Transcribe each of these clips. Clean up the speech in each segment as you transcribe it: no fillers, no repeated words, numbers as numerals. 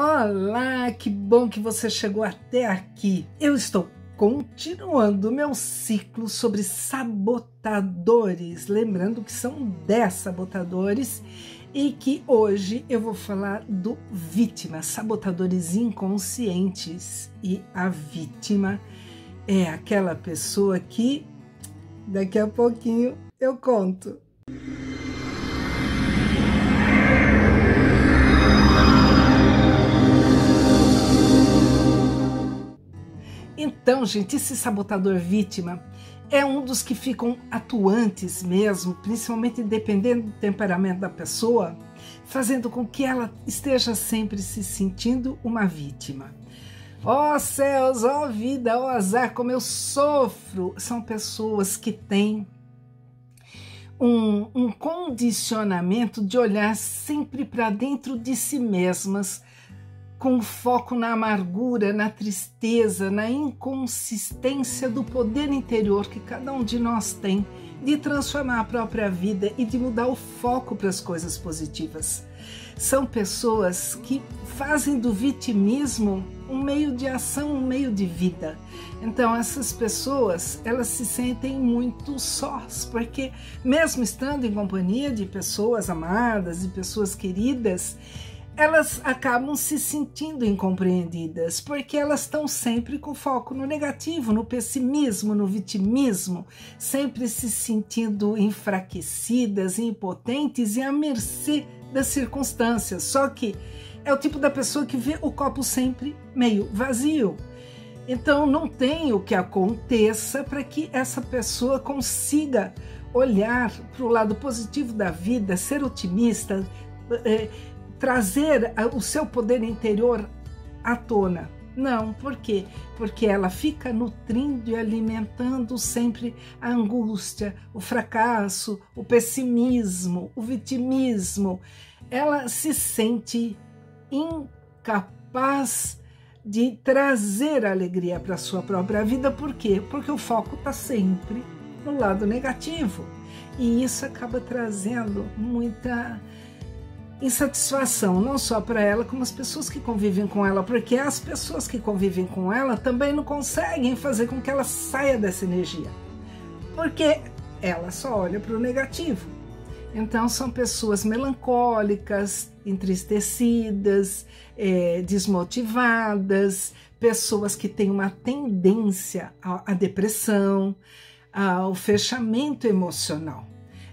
Olá, que bom que você chegou até aqui. Eu estou continuando meu ciclo sobre sabotadores. Lembrando que são 10 sabotadores e que hoje eu vou falar do vítima, sabotadores inconscientes. E a vítima é aquela pessoa que daqui a pouquinho eu conto. Então, gente, esse sabotador vítima é um dos que ficam atuantes mesmo, principalmente dependendo do temperamento da pessoa, fazendo com que ela esteja sempre se sentindo uma vítima. Ó céus, ó vida, ó azar, como eu sofro! São pessoas que têm um condicionamento de olhar sempre para dentro de si mesmas, com foco na amargura, na tristeza, na inconsistência do poder interior que cada um de nós tem de transformar a própria vida e de mudar o foco para as coisas positivas. São pessoas que fazem do vitimismo um meio de ação, um meio de vida. Então essas pessoas, elas se sentem muito sós, porque mesmo estando em companhia de pessoas amadas, de pessoas queridas, elas acabam se sentindo incompreendidas, porque elas estão sempre com foco no negativo, no pessimismo, no vitimismo, sempre se sentindo enfraquecidas, impotentes e à mercê das circunstâncias. Só que é o tipo da pessoa que vê o copo sempre meio vazio. Então não tem o que aconteça para que essa pessoa consiga olhar para o lado positivo da vida, ser otimista, trazer o seu poder interior à tona. Não, por quê? Porque ela fica nutrindo e alimentando sempre a angústia, o fracasso, o pessimismo, o vitimismo. Ela se sente incapaz de trazer alegria para a sua própria vida. Por quê? Porque o foco está sempre no lado negativo. E isso acaba trazendo muita insatisfação, não só para ela, como as pessoas que convivem com ela, porque as pessoas que convivem com ela também não conseguem fazer com que ela saia dessa energia, porque ela só olha para o negativo. Então são pessoas melancólicas, entristecidas, desmotivadas, pessoas que têm uma tendência à depressão, ao fechamento emocional.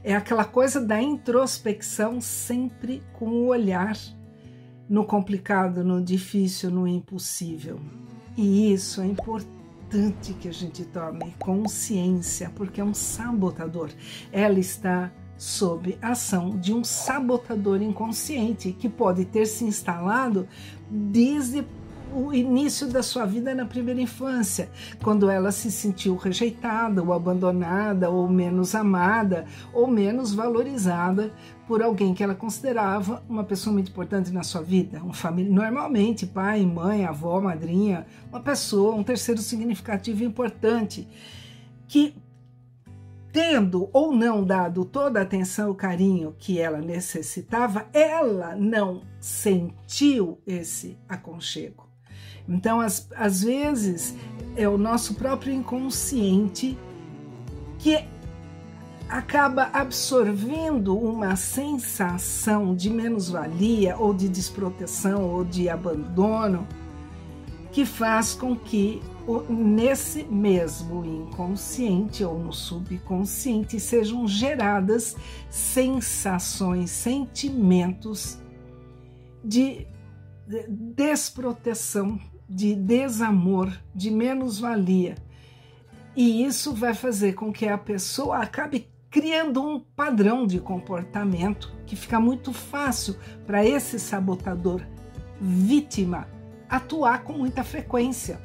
É aquela coisa da introspecção, sempre com o olhar no complicado, no difícil, no impossível. E isso é importante que a gente tome consciência, porque é um sabotador. Ela está sob a ação de um sabotador inconsciente que pode ter se instalado desde o início da sua vida na primeira infância, quando ela se sentiu rejeitada ou abandonada ou menos amada ou menos valorizada por alguém que ela considerava uma pessoa muito importante na sua vida, uma família, normalmente pai, mãe, avó, madrinha, uma pessoa, um terceiro significativo importante, que tendo ou não dado toda a atenção e o carinho que ela necessitava, ela não sentiu esse aconchego. Então, às vezes, é o nosso próprio inconsciente que acaba absorvendo uma sensação de menos-valia, ou de desproteção, ou de abandono, que faz com que nesse mesmo inconsciente ou no subconsciente sejam geradas sensações, sentimentos de desproteção, de desamor, de menos-valia. E isso vai fazer com que a pessoa acabe criando um padrão de comportamento que fica muito fácil para esse sabotador vítima atuar com muita frequência.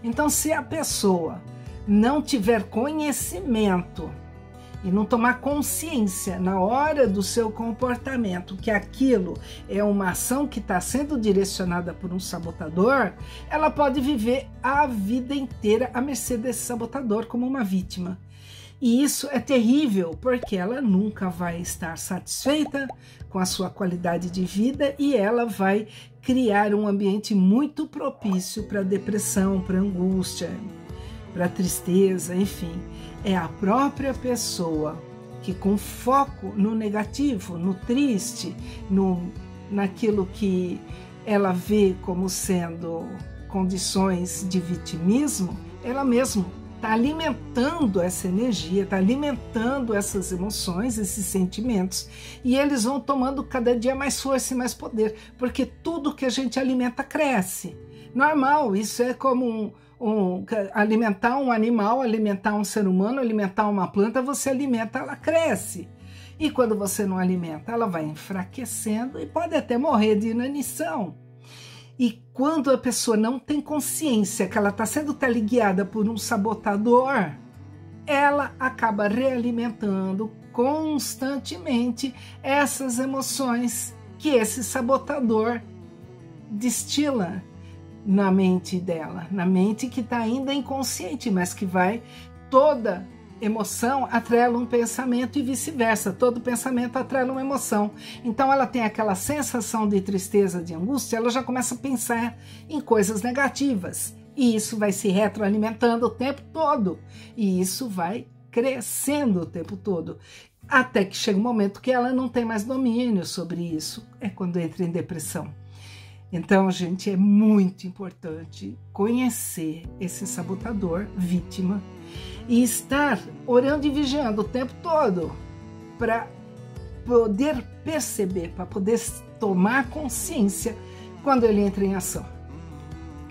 Então, se a pessoa não tiver conhecimento e não tomar consciência na hora do seu comportamento que aquilo é uma ação que está sendo direcionada por um sabotador, ela pode viver a vida inteira à mercê desse sabotador como uma vítima. E isso é terrível, porque ela nunca vai estar satisfeita com a sua qualidade de vida e ela vai criar um ambiente muito propício para depressão, para angústia, para tristeza, enfim. É a própria pessoa que, com foco no negativo, no triste, naquilo que ela vê como sendo condições de vitimismo, ela mesma está alimentando essa energia, está alimentando essas emoções, esses sentimentos, e eles vão tomando cada dia mais força e mais poder, porque tudo que a gente alimenta cresce. Normal, isso é como alimentar um animal, alimentar um ser humano, alimentar uma planta, você alimenta, ela cresce. E quando você não alimenta, ela vai enfraquecendo e pode até morrer de inanição. E quando a pessoa não tem consciência que ela está sendo teleguiada por um sabotador, ela acaba realimentando constantemente essas emoções que esse sabotador destila na mente dela, na mente que está ainda inconsciente, mas que vai, toda emoção atrela um pensamento e vice-versa, todo pensamento atrela uma emoção. Então ela tem aquela sensação de tristeza, de angústia, ela já começa a pensar em coisas negativas, e isso vai se retroalimentando o tempo todo, e isso vai crescendo o tempo todo, até que chega um momento que ela não tem mais domínio sobre isso, é quando entra em depressão. Então, gente, é muito importante conhecer esse sabotador, vítima, e estar orando e vigiando o tempo todo para poder perceber, para poder tomar consciência quando ele entra em ação.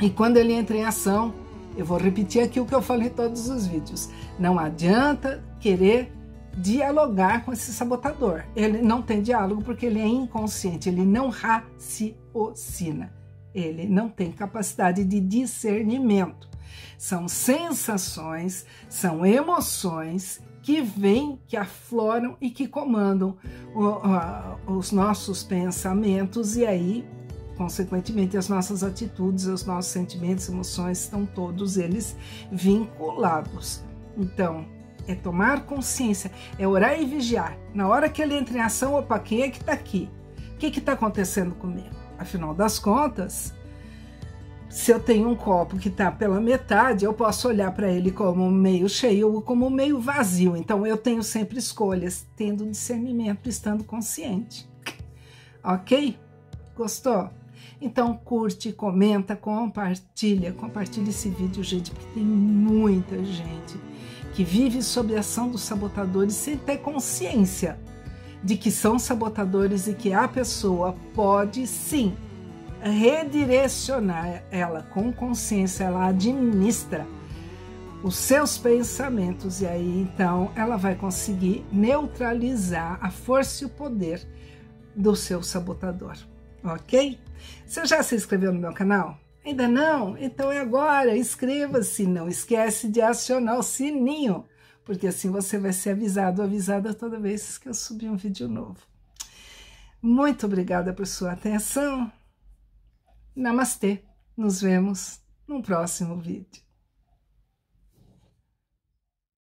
E quando ele entra em ação, eu vou repetir aqui o que eu falei em todos os vídeos, não adianta querer dialogar com esse sabotador. Ele não tem diálogo porque ele é inconsciente, ele não raciocina, ele não tem capacidade de discernimento. São sensações, são emoções que vêm, que afloram e que comandam os nossos pensamentos, e aí, consequentemente, as nossas atitudes, os nossos sentimentos, emoções, estão todos eles vinculados. Então, é tomar consciência, é orar e vigiar. Na hora que ele entra em ação, opa, quem é que está aqui? O que está acontecendo comigo? Afinal das contas, se eu tenho um copo que está pela metade, eu posso olhar para ele como meio cheio ou como meio vazio. Então eu tenho sempre escolhas, tendo discernimento, estando consciente. Ok? Gostou? Então curte, comenta, compartilha esse vídeo, gente, porque tem muita gente que vive sob a ação dos sabotadores sem ter consciência de que são sabotadores e que a pessoa pode sim redirecionar ela com consciência, ela administra os seus pensamentos, e aí então ela vai conseguir neutralizar a força e o poder do seu sabotador, ok? Você já se inscreveu no meu canal? Ainda não? Então é agora, inscreva-se, não esquece de acionar o sininho, porque assim você vai ser avisado ou avisada toda vez que eu subir um vídeo novo. Muito obrigada por sua atenção. Namastê, nos vemos no próximo vídeo.